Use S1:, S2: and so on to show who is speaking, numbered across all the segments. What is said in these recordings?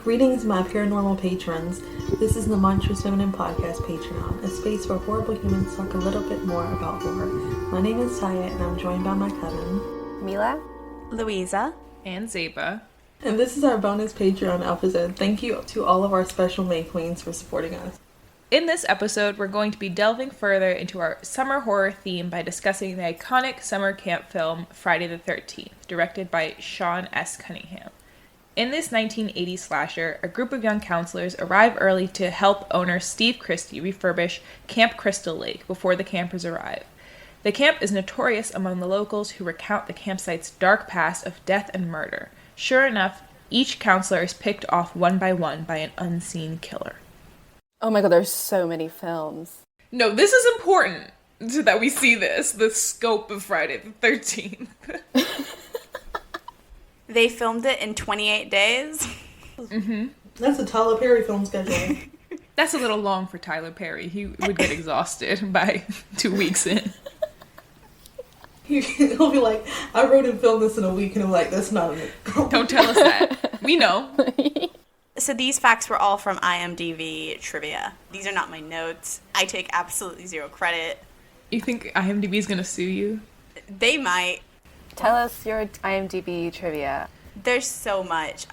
S1: Greetings, my paranormal patrons. This is the Monstrous Feminine Podcast Patreon, a space where horrible humans talk a little bit more about horror. My name is Tyia, and I'm joined by my cousin,
S2: Mila,
S3: Louisa,
S4: and Zeba.
S1: And this is our bonus Patreon episode. Thank you to all of our special May Queens for supporting us.
S4: In this episode, we're going to be delving further into our summer horror theme by discussing the iconic summer camp film Friday the 13th, directed by Sean S. Cunningham. In this 1980s slasher, a group of young counselors arrive early to help owner Steve Christie refurbish Camp Crystal Lake before the campers arrive. The camp is notorious among the locals who recount the campsite's dark past of death and murder. Sure enough, each counselor is picked off one by an unseen killer.
S2: Oh my god, there's so many films.
S4: No, this is important so that we see this, the scope of Friday the 13th.
S3: They filmed it in 28 days.
S4: Mm-hmm.
S1: That's a Tyler Perry film schedule.
S4: That's a little long for Tyler Perry. He would get exhausted by 2 weeks in.
S1: He'll be like, I wrote and filmed this in a week, and I'm like, that's not it.
S4: Don't tell us that. We know.
S3: So these facts were all from IMDb trivia. These are not my notes. I take absolutely zero credit.
S4: You think IMDb is going to sue you?
S3: They might.
S2: Tell us your IMDb trivia.
S3: There's so much.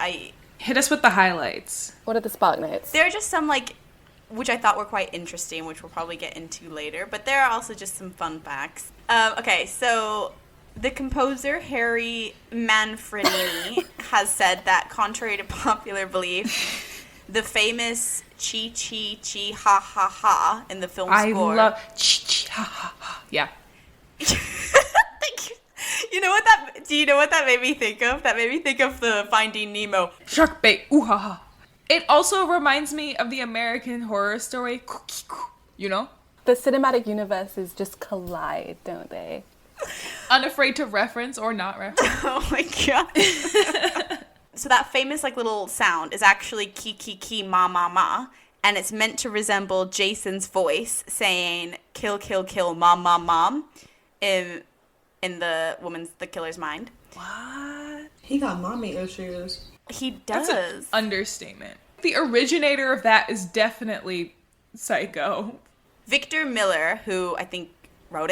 S4: Hit us with the highlights.
S2: What are the spark notes?
S3: There are just some, which I thought were quite interesting, which we'll probably get into later. But there are also just some fun facts. Okay, so the composer Harry Manfredini has said that, contrary to popular belief, the famous chi chi chi ha ha ha in the film score.
S4: I love chi chi ha ha ha. Yeah.
S3: Thank you. Do you know what that made me think of? That made me think of the Finding Nemo.
S4: Shark bait. Ooh ha ha. It also reminds me of the American Horror Story. You know?
S2: The cinematic universes just collide, don't they?
S4: Unafraid to reference or not reference.
S3: Oh my god. So that famous little sound is actually ki ki ki ma ma ma, and it's meant to resemble Jason's voice saying kill kill kill mom mom mom in the killer's mind.
S4: What?
S1: He got mommy issues.
S3: He does.
S4: That's an understatement. The originator of that is definitely psycho.
S3: Victor Miller, who I think wrote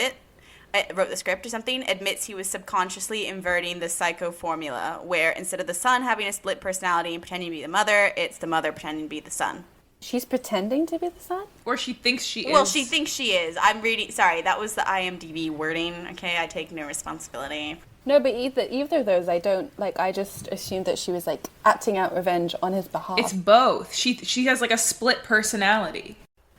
S3: the script or something, admits he was subconsciously inverting the psycho formula, where instead of the son having a split personality and pretending to be the mother, it's the mother pretending to be the son.
S2: She's pretending to be the son?
S4: Or she thinks she is.
S3: Well, she thinks she is. I'm reading... Sorry, that was the IMDb wording, okay? I take no responsibility.
S2: No, but either of those, I just assumed that she was, acting out revenge on his behalf.
S4: It's both. She has, a split personality.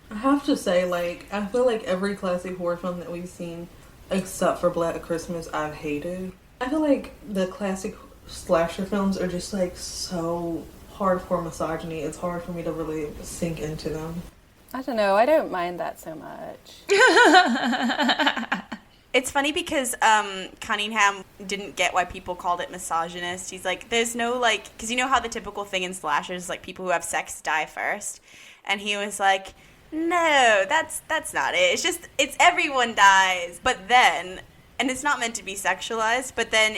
S1: I have to say, I feel like every classic horror film that we've seen, except for Black Christmas, I've hated. I feel like the classic slasher films are just, so hardcore misogyny. It's hard for me to really sink into them.
S2: I don't know. I don't mind that so much.
S3: It's funny because Cunningham didn't get why people called it misogynist. He's like, there's no, because you know how the typical thing in slashers is, people who have sex die first? And he was like, no, that's not it. It's everyone dies. But then, and it's not meant to be sexualized, but then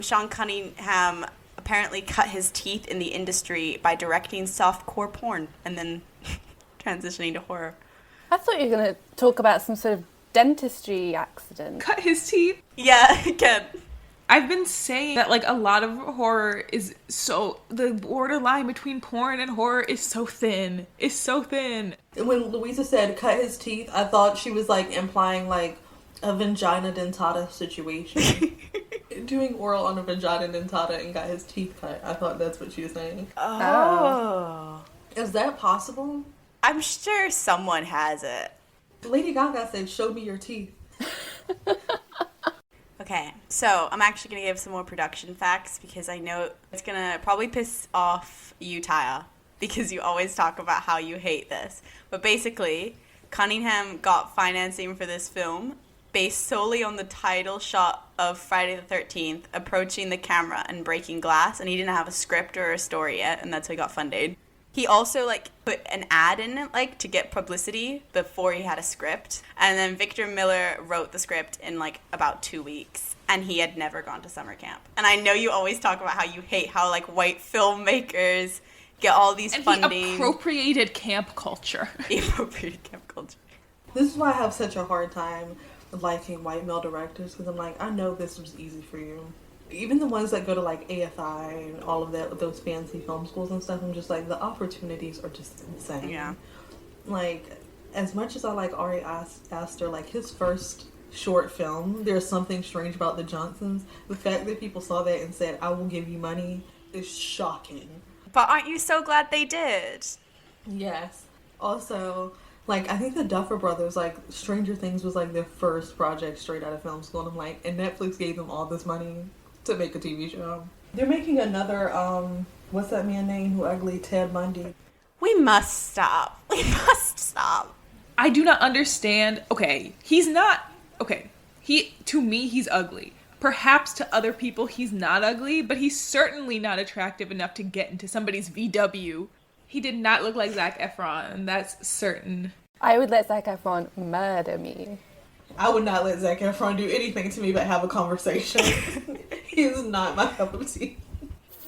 S3: Sean Cunningham apparently cut his teeth in the industry by directing softcore porn and then transitioning to horror.
S2: I thought you were going to talk about some sort of dentistry accident.
S4: Cut his teeth?
S3: Yeah, again.
S4: I've been saying that, a lot of horror is the borderline between porn and horror is so thin. It's so thin.
S1: When Louisa said cut his teeth, I thought she was, implying, a vagina dentata situation. Doing oral on a vagina dentata and got his teeth cut. I thought that's what she was saying.
S3: Oh.
S1: Is that possible?
S3: I'm sure someone has it.
S1: Lady Gaga said, show me your teeth.
S3: Okay, so I'm actually going to give some more production facts because I know it's going to probably piss off you, Tyia, because you always talk about how you hate this. But basically, Cunningham got financing for this film based solely on the title shot of Friday the 13th approaching the camera and breaking glass, and he didn't have a script or a story yet, and that's how he got funded. He also, put an ad in it, to get publicity before he had a script. And then Victor Miller wrote the script in, about 2 weeks. And he had never gone to summer camp. And I know you always talk about how you hate how, white filmmakers get all these
S4: And
S3: funding.
S4: he appropriated camp culture.
S3: He appropriated camp culture.
S1: This is why I have such a hard time liking white male directors, because I'm like, I know this was easy for you. Even the ones that go to like AFI and all of that, those fancy film schools and stuff, I'm just like, the opportunities are just insane.
S3: Yeah.
S1: Like, as much as I like Ari Aster, like his first short film, There's Something Strange About the Johnsons, the fact that people saw that and said, I will give you money, is shocking.
S3: But aren't you so glad they did?
S1: Yes. Also, like, I think the Duffer Brothers, like, Stranger Things was, like, their first project straight out of film school. And I'm like, and Netflix gave them all this money to make a TV show. They're making another, what's that man name who ugly? Ted Bundy.
S3: We must stop. We must stop.
S4: I do not understand. Okay, he's not. Okay, to me, he's ugly. Perhaps to other people, he's not ugly, but he's certainly not attractive enough to get into somebody's VW. He did not look like Zac Efron, and that's certain.
S2: I would let Zac Efron murder me.
S1: I would not let Zac Efron do anything to me but have a conversation. He's not my cup of tea.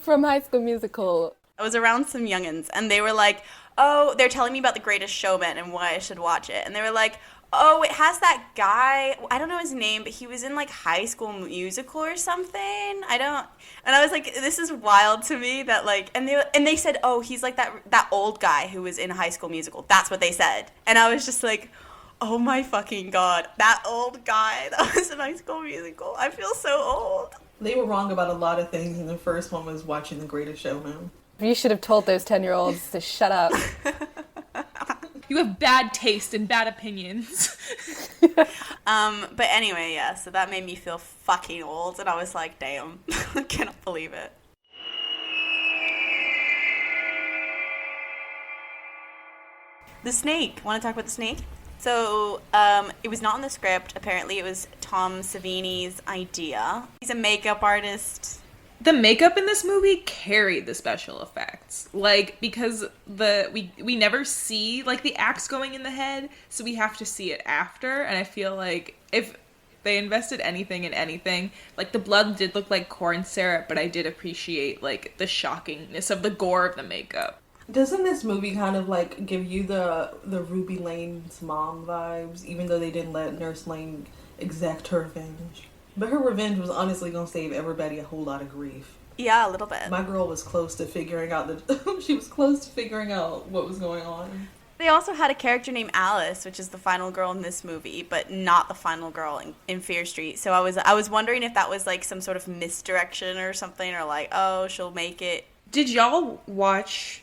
S2: From High School Musical.
S3: I was around some youngins, and they were like, oh, they're telling me about The Greatest Showman and why I should watch it. And they were like, oh, it has that guy, I don't know his name, but he was in, like, High School Musical or something. And I was like, this is wild to me that, like, and they said, oh, he's like that old guy who was in High School Musical. That's what they said. And I was just like, oh my fucking God, that old guy that was in High School Musical. I feel so old.
S1: They were wrong about a lot of things, and the first one was watching The Greatest Showman.
S2: You should have told those 10-year-olds to shut up.
S4: You have bad taste and bad opinions.
S3: But anyway, yeah, so that made me feel fucking old, and I was like, damn, I cannot believe it. The snake. Want to talk about the snake? So, it was not in the script. Apparently, it was Tom Savini's idea. He's a makeup artist.
S4: The makeup in this movie carried the special effects, like, because we never see, like, the axe going in the head, so we have to see it after, and I feel like if they invested anything in anything, like, the blood did look like corn syrup, but I did appreciate, like, the shockingness of the gore of the makeup.
S1: Doesn't this movie kind of, like, give you the Ruby Lane's mom vibes, even though they didn't let Nurse Lane exact her revenge? But her revenge was honestly going to save everybody a whole lot of grief.
S3: Yeah, a little bit.
S1: My girl was close to figuring out she was close to figuring out what was going on.
S3: They also had a character named Alice, which is the final girl in this movie, but not the final girl in Fear Street. So I was wondering if that was like some sort of misdirection or something, or like, oh, she'll make it.
S4: Did y'all watch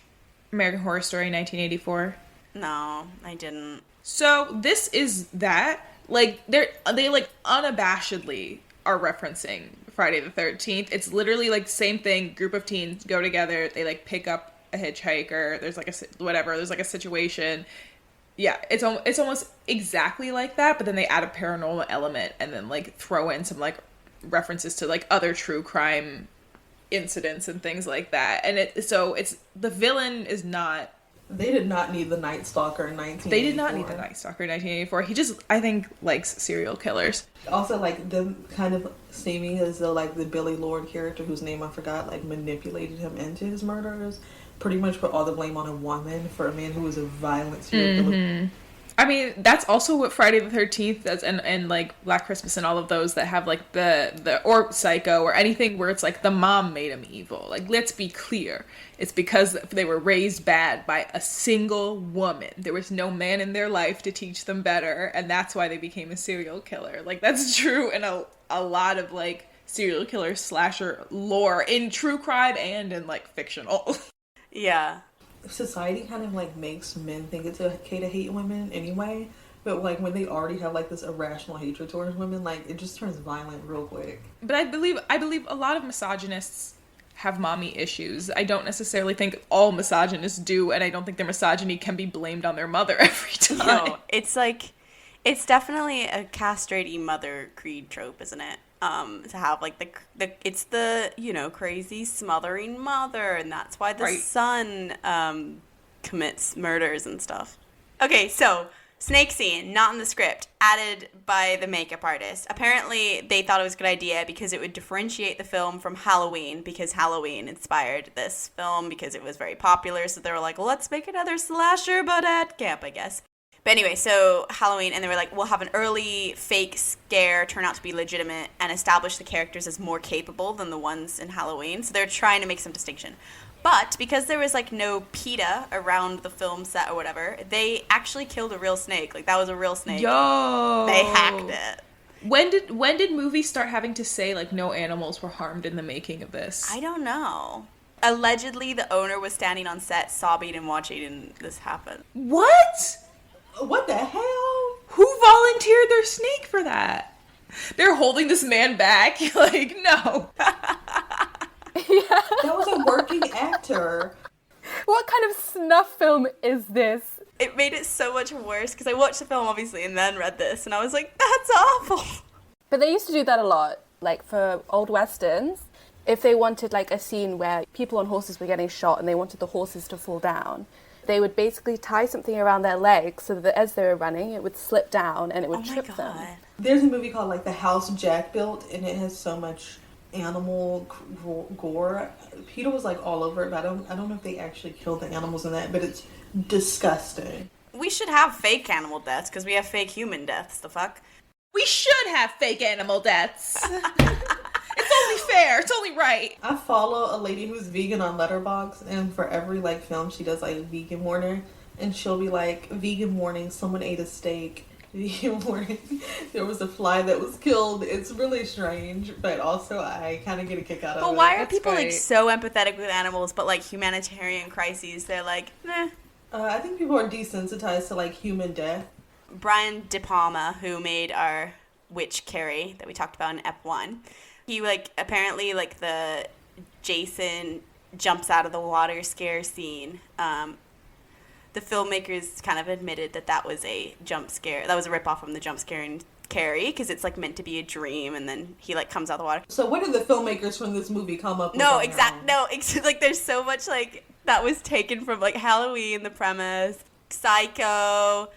S4: American Horror Story 1984?
S3: No, I didn't.
S4: So this is that. Like, they like unabashedly are referencing Friday the 13th. It's literally like same thing. Group of teens go together. They like pick up a hitchhiker. There's like there's like a situation. Yeah, it's almost exactly like that. But then they add a paranormal element and then like throw in some like references to like other true crime incidents and things like that. And it's the villain is not.
S1: They did not need the Night Stalker in 1984.
S4: They did not need the Night Stalker in 1984. He just, I think, likes serial killers.
S1: Also, like, them kind of seeming as though, like, the Billy Lord character, whose name I forgot, like, manipulated him into his murders. Pretty much put all the blame on a woman for a man who was a violent serial killer.
S4: I mean, that's also what Friday the 13th does, and like Black Christmas and all of those that have like the or Psycho or anything where it's like the mom made him evil. Like, let's be clear. It's because they were raised bad by a single woman. There was no man in their life to teach them better, and that's why they became a serial killer. Like, that's true in a lot of like serial killer slasher lore in true crime and in like fictional.
S3: Yeah.
S1: Society kind of like makes men think it's okay to hate women anyway, but like when they already have like this irrational hatred towards women, like it just turns violent real quick.
S4: But I believe a lot of misogynists have mommy issues. I don't necessarily think all misogynists do, and I don't think their misogyny can be blamed on their mother every time.
S3: No, it's like, it's definitely a castrate mother creed trope, isn't it? To have like it's the, you know, crazy smothering mother, and that's why the son commits murders and stuff. Okay, so Snake scene, not in the script, added by the makeup artist. Apparently, they thought it was a good idea because it would differentiate the film from Halloween, because Halloween inspired this film because it was very popular. So they were like, let's make another slasher, but at camp, I guess. But anyway, so Halloween, and they were like, we'll have an early fake scare turn out to be legitimate and establish the characters as more capable than the ones in Halloween. So they're trying to make some distinction. But because there was, like, no PETA around the film set or whatever, they actually killed a real snake. Like, that was a real snake.
S4: Yo!
S3: They hacked it.
S4: When did movies start having to say, like, no animals were harmed in the making of this?
S3: I don't know. Allegedly, the owner was standing on set sobbing and watching this happen.
S4: What?
S1: What the hell?
S4: Who volunteered their snake for that? They're holding this man back. Like, no.
S1: That was a working actor.
S2: What kind of snuff film is this?
S3: It made it so much worse because I watched the film, obviously, and then read this, and I was like, that's awful.
S2: But they used to do that a lot. Like, for old westerns, if they wanted, like, a scene where people on horses were getting shot and they wanted the horses to fall down, they would basically tie something around their legs so that as they were running, it would slip down and it would trip them.
S1: There's a movie called, like, The House Jack Built, and it has so much animal gore. PETA was, like, all over it, but I don't know if they actually killed the animals in that, but it's disgusting.
S3: We should have fake animal deaths because we have fake human deaths. The fuck?
S4: We should have fake animal deaths. It's only fair. It's only right.
S1: I follow a lady who's vegan on Letterboxd, and for every, like, film she does, like, vegan warning, and she'll be like, vegan warning, someone ate a steak. Vegan warning, there was a fly that was killed. It's really strange, but also I kind of get a kick out of it.
S3: But why are
S4: That's
S3: people,
S4: right.
S3: like, so empathetic with animals, but, like, humanitarian crises, they're like, nah.
S1: I think people are desensitized to, like, human death.
S3: Brian De Palma, who made our witch Carrie that we talked about in Ep1, he, like, apparently, like, the Jason jumps out of the water scare scene, the filmmakers kind of admitted that was a jump scare. That was a ripoff from the jump scare in Carrie, because it's, like, meant to be a dream, and then he, like, comes out of the water.
S1: So what did the filmmakers from this movie come up with?
S3: Like, there's so much, like, that was taken from, like, Halloween, the premise, Psycho,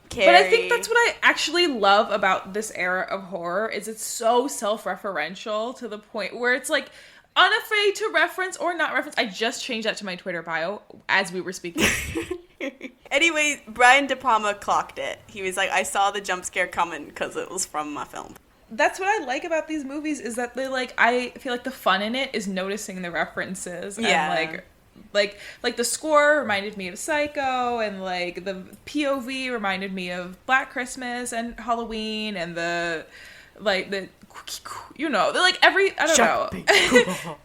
S3: Carrie.
S4: But I think that's what I actually love about this era of horror, is it's so self-referential to the point where it's, like, unafraid to reference or not reference. I just changed that to my Twitter bio as we were speaking.
S3: Anyway, Brian De Palma clocked it. He was like, I saw the jump scare coming because it was from my film.
S4: That's what I like about these movies, is that they, like, I feel like the fun in it is noticing the references.
S3: Yeah.
S4: And, like the score reminded me of Psycho, and, like, the POV reminded me of Black Christmas and Halloween, and the, you know, like, I don't know.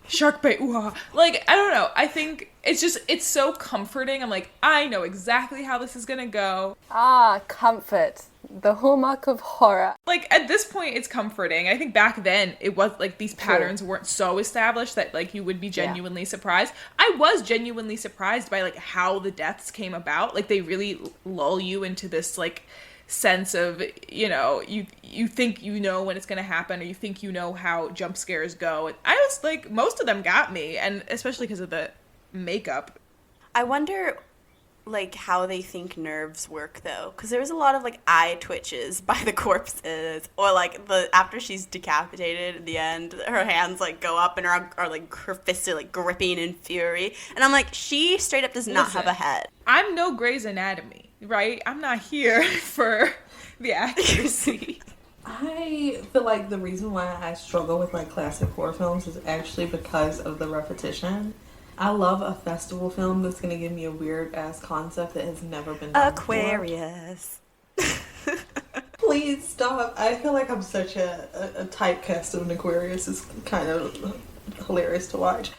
S4: Shark bait, ooh-ha. Like, I don't know. I think it's so comforting. I'm like, I know exactly how this is gonna go.
S2: Ah, comfort. The hallmark of horror.
S4: Like, at this point, it's comforting. I think back then, it was, like, these patterns weren't so established that, like, you would be genuinely surprised. I was genuinely surprised by, like, how the deaths came about. Like, they really lull you into this, like, sense of, you know, you think you know when it's going to happen, or you think you know how jump scares go. And I was like, most of them got me, and especially because of the makeup.
S3: I wonder, like, how they think nerves work, though, because there was a lot of, like, eye twitches by the corpses, or, like, after she's decapitated at the end, her hands, like, go up and are like, her fists are, like, gripping in fury, and I'm like, she straight up does not have a head.
S4: I'm no Grey's Anatomy, right? I'm not here for the accuracy.
S1: I feel like the reason why I struggle with, like, classic horror films is actually because of the repetition. I love a festival film that's going to give me a weird-ass concept that has never been done
S3: Aquarius.
S1: Please stop. I feel like I'm such a typecast of an Aquarius. It's kind of hilarious to watch.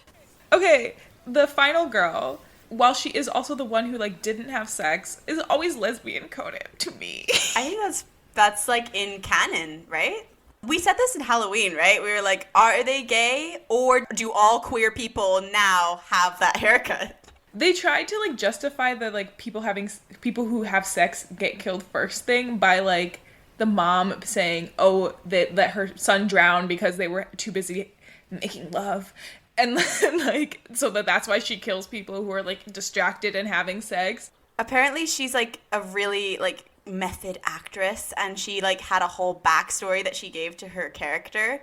S4: Okay, the final girl, while she is also the one who, like, didn't have sex, is always lesbian coded to me.
S3: I think that's like in canon, right? We said this in Halloween, right? We were like, are they gay, or do all queer people now have that haircut?
S4: They tried to, like, justify the, like, people who have sex get killed first thing by, like, the mom saying, oh, they let her son drown because they were too busy making love. And then, like, so that's why she kills people who are, like, distracted and having sex.
S3: Apparently she's, like, a really, like, method actress, and she like had a whole backstory that she gave to her character.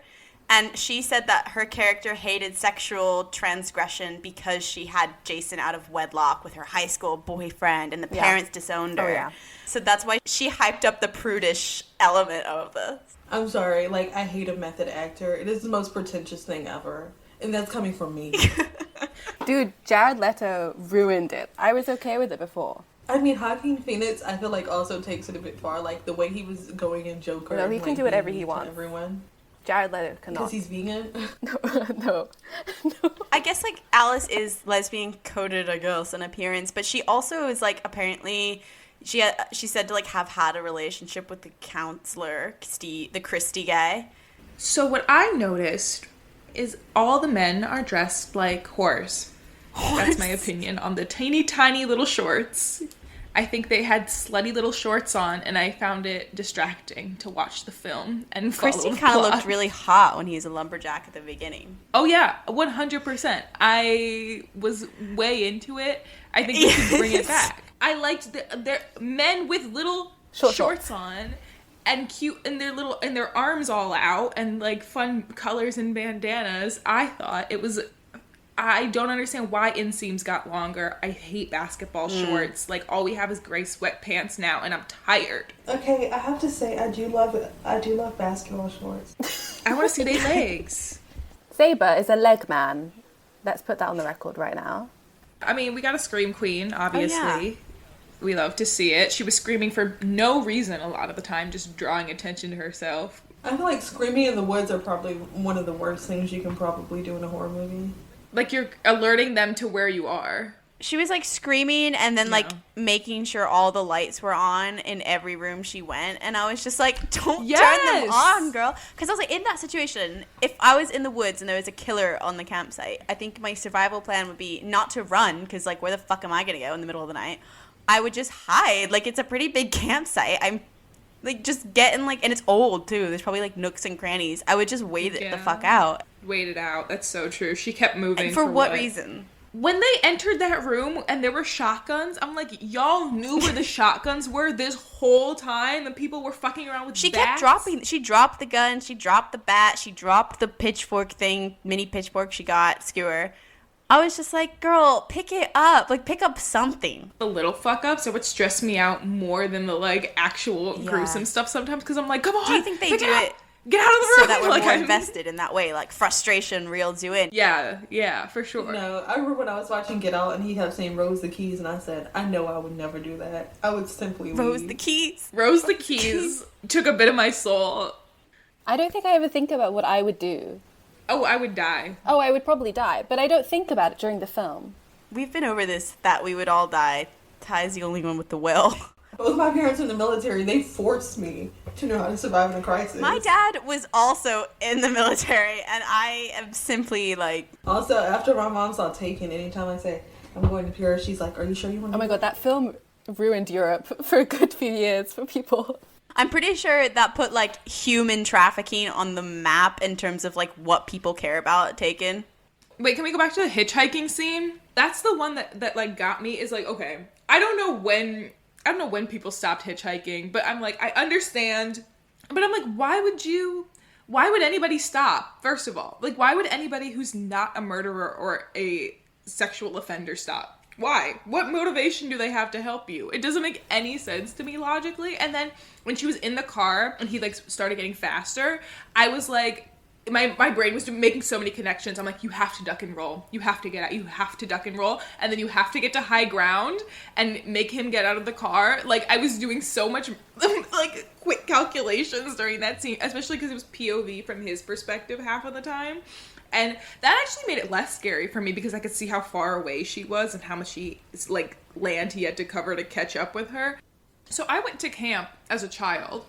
S3: And she said that her character hated sexual transgression because she had Jason out of wedlock with her high school boyfriend, and the parents disowned her.
S2: Oh, yeah.
S3: So that's why she hyped up the prudish element of this.
S1: I'm sorry, like, I hate a method actor. It is the most pretentious thing ever. And that's coming from me.
S2: Dude, Jared Leto ruined it. I was okay with it before.
S1: I mean, Joaquin Phoenix, I feel like, also takes it a bit far. Like, the way he was going in Joker.
S2: No, he
S1: and,
S2: can
S1: like,
S2: do whatever
S1: being
S2: he
S1: mean to
S2: wants.
S1: everyone.
S2: Jared Leto cannot.
S1: Because he's vegan?
S2: No.
S3: I guess, like, Alice is lesbian coded, I guess, in appearance, but she also is, like, apparently, she said to, like, have had a relationship with the counselor, the Christie guy.
S4: So what I noticed is all the men are dressed like whores. That's my opinion on the teeny tiny little shorts. I think they had slutty little shorts on, and I found it distracting to watch the film and follow
S3: Christy
S4: the
S3: kind of
S4: plot.
S3: looked really hot when he was a lumberjack at the beginning.
S4: Oh yeah, 100%. I was way into it. I think we should bring it back. I liked their men with little shorts on and cute, and their arms all out, and like fun colors and bandanas. I thought it was. I don't understand why inseams got longer. I hate basketball shorts. Like, all we have is gray sweatpants now, and I'm tired.
S1: Okay, I have to say, I do love basketball shorts.
S4: I want to see their legs.
S2: Zeba is a leg man. Let's put that on the record right now.
S4: I mean, we got a scream queen, obviously.
S3: Oh, yeah.
S4: We love to see it. She was screaming for no reason a lot of the time, just drawing attention to herself.
S1: I feel like screaming in the woods are probably one of the worst things you can probably do in a horror movie.
S4: Like, you're alerting them to where you are.
S3: She was like screaming and then like making sure all the lights were on in every room she went, and I was just like, don't turn them on, girl. Because I was like, in that situation, if I was in the woods and there was a killer on the campsite, I think my survival plan would be not to run, because like, where the fuck am I gonna go in the middle of the night? I would just hide. Like, it's a pretty big campsite. I'm like just getting like, and it's old too, there's probably like nooks and crannies. I would just wait it the fuck out.
S4: Wait it out. That's so true. She kept moving.
S3: And for what reason?
S4: When they entered that room and there were shotguns, I'm like, y'all knew where the shotguns were this whole time, and people were fucking around with
S3: She
S4: bats?
S3: kept dropping. She dropped the gun. She dropped the bat. She dropped the pitchfork thing, mini pitchfork she got, skewer. I was just like, girl, pick it up. Like, pick up something.
S4: The little fuck ups are what stress me out more than the like actual gruesome stuff sometimes, because I'm like, come on.
S3: Do you think they do it?
S4: Get out of the room.
S3: So that we're
S4: like,
S3: more invested in that way, like frustration reels you in.
S4: Yeah, for sure.
S1: No, I remember when I was watching Get Out and he kept saying Rose the keys, and I said, I know I would never do that. I would simply leave.
S3: Rose the keys.
S4: Rose the keys took a bit of my soul.
S2: I don't think I ever think about what I would do.
S4: Oh, I would die.
S2: Oh, I would probably die, but I don't think about it during the film.
S3: We've been over this, that we would all die. Ty's the only one with the will.
S1: Both my parents in the military, they forced me to know how to survive in a crisis.
S3: My dad was also in the military, and I am simply like...
S1: Also, after my mom saw Taken, anytime I say, I'm going to Paris, she's like, are you sure you want to
S2: Oh my god, that film ruined Europe for a good few years for people.
S3: I'm pretty sure that put, like, human trafficking on the map in terms of, like, what people care about Taken.
S4: Wait, can we go back to the hitchhiking scene? That's the one that like, got me, is like, okay, I don't know when people stopped hitchhiking, but I'm like, I understand, but I'm like, why would anybody stop, first of all? Like, why would anybody who's not a murderer or a sexual offender stop? Why? What motivation do they have to help you? It doesn't make any sense to me logically. And then when she was in the car and he like started getting faster, I was like, my brain was making so many connections. I'm like, you have to duck and roll. You have to get out. You have to duck and roll. And then you have to get to high ground and make him get out of the car. Like, I was doing so much, like, quick calculations during that scene, especially because it was POV from his perspective half of the time. And that actually made it less scary for me because I could see how far away she was and how much land he had to cover to catch up with her. So I went to camp as a child,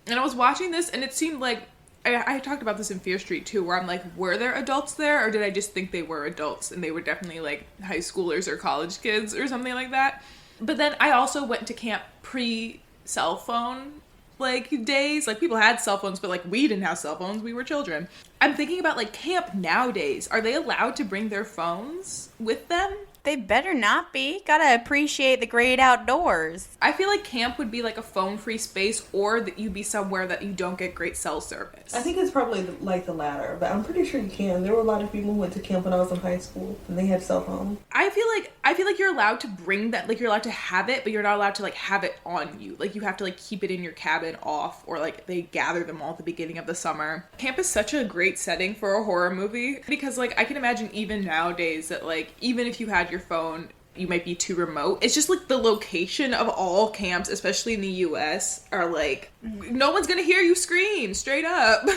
S4: and I was watching this, and it seemed like, I talked about this in Fear Street too, where I'm like, were there adults there, or did I just think they were adults and they were definitely like high schoolers or college kids or something like that? But then I also went to camp pre-cell phone like days. Like, people had cell phones, but like, we didn't have cell phones. We were children. I'm thinking about like camp nowadays. Are they allowed to bring their phones with them?
S3: They better not be. Gotta appreciate the great outdoors.
S4: I feel like camp would be like a phone-free space, or that you'd be somewhere that you don't get great cell service.
S1: I think it's probably like the latter, but I'm pretty sure you can. There were a lot of people who went to camp when I was in high school, and they had cell phones.
S4: I feel like you're allowed to bring that, like you're allowed to have it, but you're not allowed to like have it on you. Like you have to like keep it in your cabin off, or like they gather them all at the beginning of the summer. Camp is such a great setting for a horror movie because like I can imagine even nowadays that like even if you had your phone, you might be too remote. It's just like the location of all camps, especially in the US, are like no one's gonna hear you scream straight up.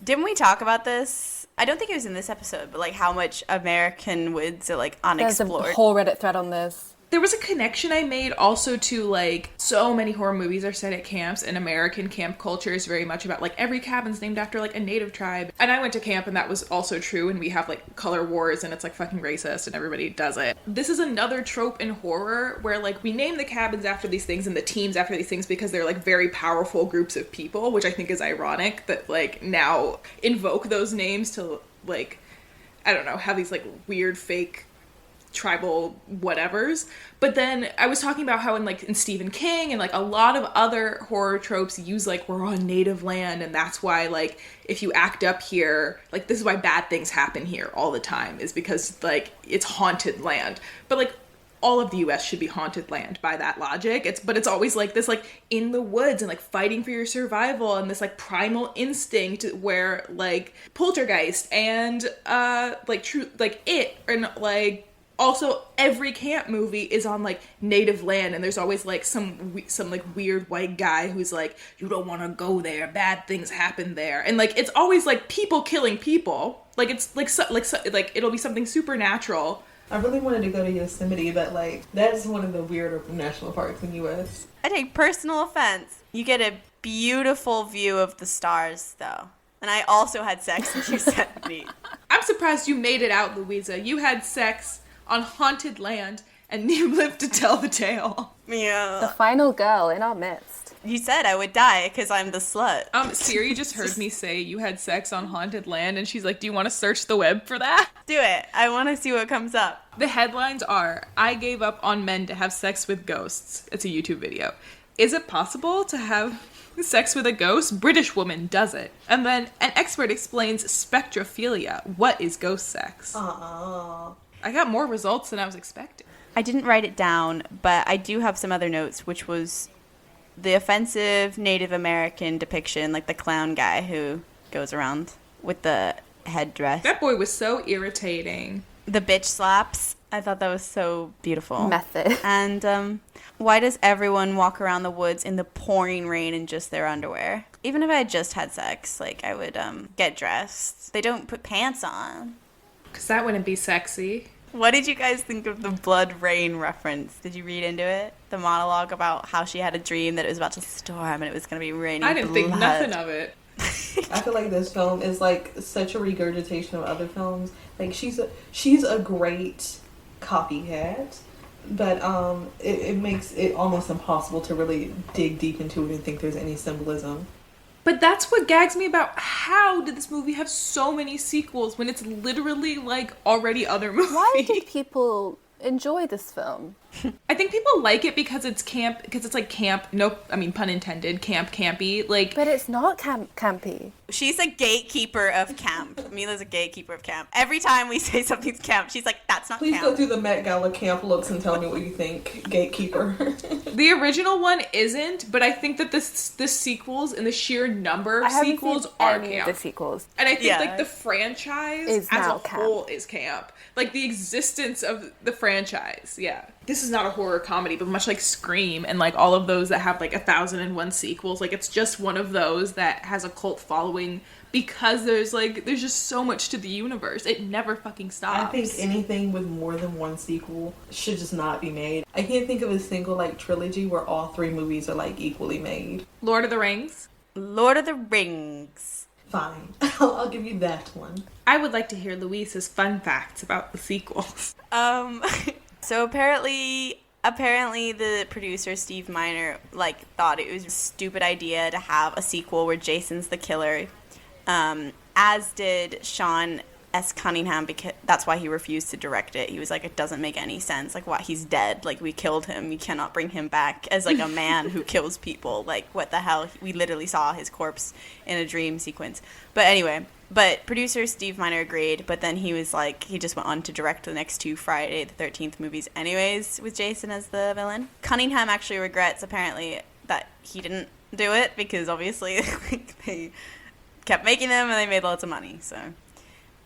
S3: Didn't we talk about this? I don't think it was in this episode, but like how much American woods are like unexplored.
S2: There's a whole Reddit thread on this.
S4: There was a connection I made also to like so many horror movies are set at camps, and American camp culture is very much about like every cabin's named after like a native tribe. And I went to camp and that was also true, and we have like color wars and it's like fucking racist and everybody does it. This is another trope in horror where like we name the cabins after these things and the teams after these things because they're like very powerful groups of people, which I think is ironic that like now invoke those names to like, I don't know, have these like weird fake tribal whatevers. But then I was talking about how in Stephen King and like a lot of other horror tropes use like we're on native land, and that's why like if you act up here, like this is why bad things happen here all the time, is because like it's haunted land. But like all of the US should be haunted land by that logic. It's always like this like in the woods and like fighting for your survival and this like primal instinct where like Poltergeist and like true like It and like also every camp movie is on like native land, and there's always like some like weird white guy who's like, you don't want to go there, bad things happen there, and like it's always like people killing people, like it's like it'll be something supernatural.
S1: I really wanted to go to Yosemite, but like that's one of the weirder national parks in the US.
S3: I take personal offense. You get a beautiful view of the stars though. And I also had sex in Yosemite.
S4: I'm surprised you made it out, Louisa. You had sex on haunted land, and you lived to tell the tale.
S3: Yeah.
S2: The final girl in our midst.
S3: You said I would die because I'm the slut.
S4: Siri just heard me say you had sex on haunted land, and she's like, do you want to search the web for that?
S3: Do it. I want to see what comes up.
S4: The headlines are, I gave up on men to have sex with ghosts. It's a YouTube video. Is it possible to have sex with a ghost? British woman does it. And then an expert explains spectrophilia. What is ghost sex? I got more results than I was expecting.
S3: I didn't write it down, but I do have some other notes, which was the offensive Native American depiction, like the clown guy who goes around with the headdress.
S4: That boy was so irritating.
S3: The bitch slaps. I thought that was so beautiful.
S2: Method.
S3: And why does everyone walk around the woods in the pouring rain in just their underwear? Even if I had just had sex, like I would get dressed. They don't put pants on.
S4: Because that wouldn't be sexy.
S3: What did you guys think of the blood rain reference? Did you read into it? The monologue about how she had a dream that it was about to storm and it was going to be raining
S4: I didn't think nothing of it.
S1: I feel like this film is like such a regurgitation of other films. Like she's a great copycat, but it makes it almost impossible to really dig deep into it and think there's any symbolism.
S4: But that's what gags me about how did this movie have so many sequels when it's literally like already other movies?
S2: Why did people enjoy this film?
S4: I think people like it because it's camp, because it's like camp, nope, I mean pun intended, camp campy, like.
S2: But it's not campy.
S3: She's a gatekeeper of camp. Mila's a gatekeeper of camp. Every time we say something's camp, she's like, that's not
S1: Please
S3: camp.
S1: go through the Met Gala camp looks and tell me what you think, gatekeeper.
S4: The original one isn't, but I think that the sequels and the sheer number of sequels are camp.
S2: The sequels.
S4: And I think like the franchise
S2: is
S4: as a
S2: camp.
S4: whole is camp. Like the existence of the franchise, yeah. This is not a horror comedy, but much like Scream and like all of those that have like 1,001 sequels, like it's just one of those that has a cult following because there's just so much to the universe. It never fucking stops.
S1: I think anything with more than one sequel should just not be made. I can't think of a single like trilogy where all three movies are like equally made.
S4: Lord of the Rings.
S3: Lord of the Rings.
S1: Fine. I'll give you that one.
S4: I would like to hear Louisa's fun facts about the sequels.
S3: So apparently the producer Steve Miner like thought it was a stupid idea to have a sequel where Jason's the killer, as did Sean S. Cunningham, because that's why he refused to direct it. He was like, it doesn't make any sense. Like, what? He's dead. Like, we killed him. You cannot bring him back as, like, a man who kills people. Like, what the hell? We literally saw his corpse in a dream sequence. But anyway, producer Steve Miner agreed, but then he was like, he just went on to direct the next 2 Friday the 13th movies anyways, with Jason as the villain. Cunningham actually regrets, apparently, that he didn't do it, because obviously they kept making them and they made lots of money, so...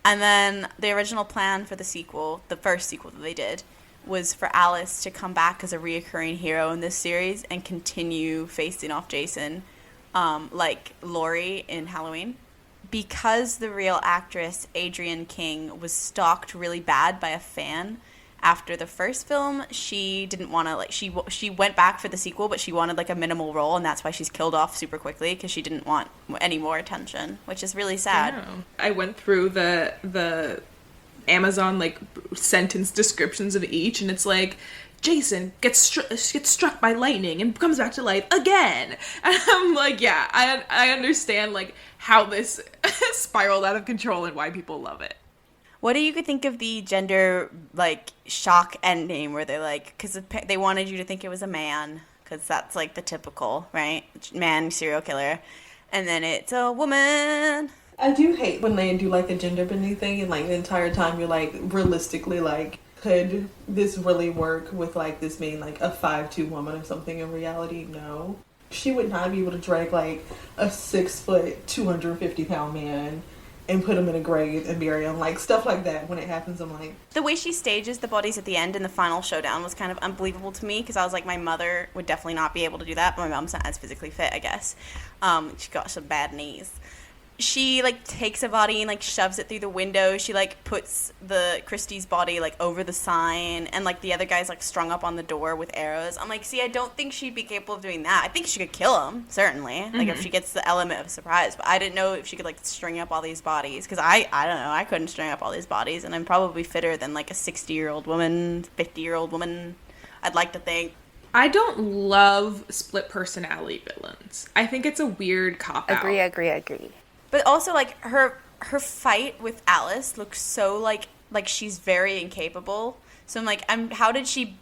S3: And then the original plan for the sequel, the first sequel that they did, was for Alice to come back as a reoccurring hero in this series and continue facing off Jason, like Laurie in Halloween. Because the real actress, Adrienne King, was stalked really bad by a fan after the first film, she didn't want to, like, she went back for the sequel, but she wanted, like, a minimal role, and that's why she's killed off super quickly, because she didn't want any more attention, which is really sad.
S4: I went through the Amazon, like, sentence descriptions of each, and it's like, Jason gets struck by lightning and comes back to life again. And I'm like, yeah, I understand, like, how this spiraled out of control and why people love it.
S3: What do you think of the gender, like, shock ending where they're like, because they wanted you to think it was a man, because that's, like, the typical, right? Man serial killer. And then it's a woman.
S1: I do hate when they do, like, a gender bending thing, and, like, the entire time you're, like, realistically, like, could this really work with, like, this being, like, a 5'2" woman or something in reality? No. She would not be able to drag, like, a 6 foot, 250-pound man and put him in a grave and bury him. Like, stuff like that, when it happens, I'm like...
S3: The way she stages the bodies at the end in the final showdown was kind of unbelievable to me, because I was like, my mother would definitely not be able to do that, but my mom's not as physically fit, I guess. She got some bad knees. She, like, takes a body and, like, shoves it through the window. She, like, puts Christie's body, like, over the sign, and, like, the other guy's, like, strung up on the door with arrows. I'm like, see, I don't think she'd be capable of doing that. I think she could kill him, certainly, like, if she gets the element of surprise, but I didn't know if she could, like, string up all these bodies, because I don't know, I couldn't string up all these bodies, and I'm probably fitter than, like, a 60-year-old woman, 50-year-old woman, I'd like to think.
S4: I don't love split personality villains. I think it's a weird cop-out.
S2: Agree.
S3: But also, like, her fight with Alice looks so, like she's very incapable. So I'm like, how did she,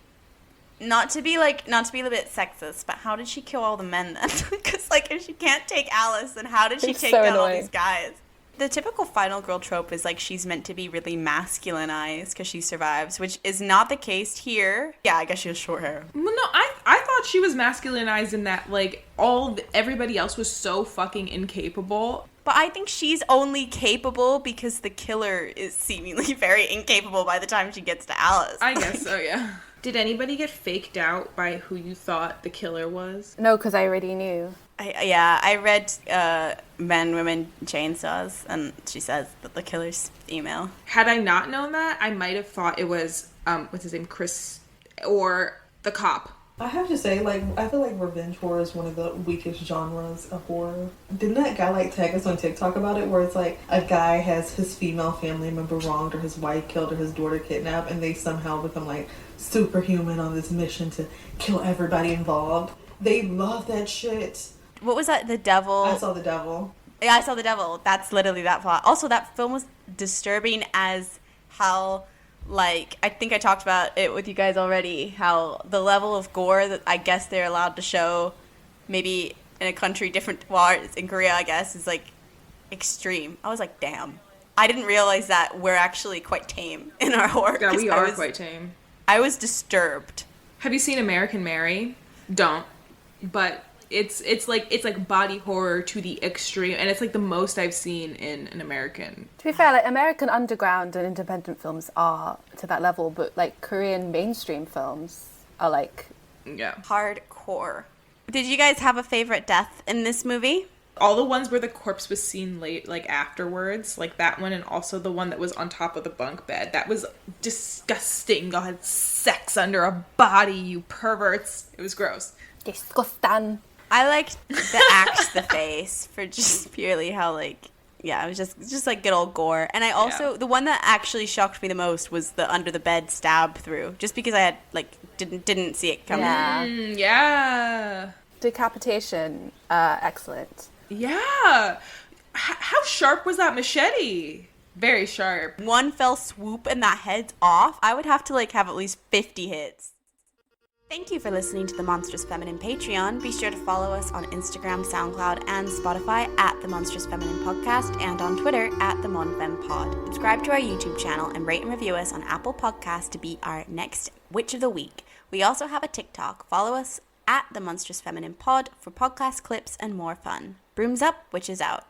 S3: not to be a bit sexist, but how did she kill all the men then? Because, like, if she can't take Alice, then how did she take down all these guys? The typical final girl trope is, like, she's meant to be really masculinized because she survives, which is not the case here. Yeah, I guess she has short hair.
S4: Well, no, I thought she was masculinized in that, like, everybody else was so fucking incapable.
S3: But I think she's only capable because the killer is seemingly very incapable by the time she gets to Alice.
S4: I guess so, yeah. Did anybody get faked out by who you thought the killer was?
S2: No, because I already knew.
S3: I read Men, Women, Chainsaws, and she says that the killer's female.
S4: Had I not known that, I might have thought it was, what's his name, Chris, or the cop.
S1: I have to say, like, I feel like revenge horror is one of the weakest genres of horror. Didn't that guy, like, tag us on TikTok about it, where it's like a guy has his female family member wronged, or his wife killed, or his daughter kidnapped, and they somehow become, like, superhuman on this mission to kill everybody involved? They love that shit.
S3: What was that? The Devil?
S1: I saw The Devil.
S3: Yeah, I saw The Devil. That's literally that plot. Also, that film was disturbing as how... Like, I think I talked about it with you guys already, how the level of gore that I guess they're allowed to show maybe in a country different, well, it's in Korea, I guess, is, like, extreme. I was like, damn. I didn't realize that we're actually quite tame in our horror.
S4: Yeah, we are quite tame.
S3: I was disturbed.
S4: Have you seen American Mary? Don't. But it's like body horror to the extreme, and it's like the most I've seen in an American.
S2: To be fair, like, American underground and independent films are to that level, but, like, Korean mainstream films are, like...
S4: Yeah.
S3: Hardcore. Did you guys have a favorite death in this movie?
S4: All the ones where the corpse was seen late, like, afterwards, like that one, and also the one that was on top of the bunk bed. That was disgusting. Y'all had sex under a body, you perverts. It was gross.
S2: Disgusting.
S3: I liked the axe the face for just purely how, like, yeah, it was just like good old gore. And I also, the one that actually shocked me the most was the under the bed stab through, just because I had, like, didn't see it coming.
S2: Yeah.
S4: Yeah.
S2: Decapitation, excellent.
S4: Yeah. How sharp was that machete? Very sharp.
S3: One fell swoop and that head's off. I would have to like have at least 50 hits. Thank you for listening to the Monstrous Feminine Patreon. Be sure to follow us on Instagram, SoundCloud, and Spotify at The Monstrous Feminine Podcast and on Twitter at The MonFemPod. Subscribe to our YouTube channel and rate and review us on Apple Podcasts to be our next Witch of the Week. We also have a TikTok. Follow us at The Monstrous Feminine Pod for podcast clips and more fun. Brooms up, witches out.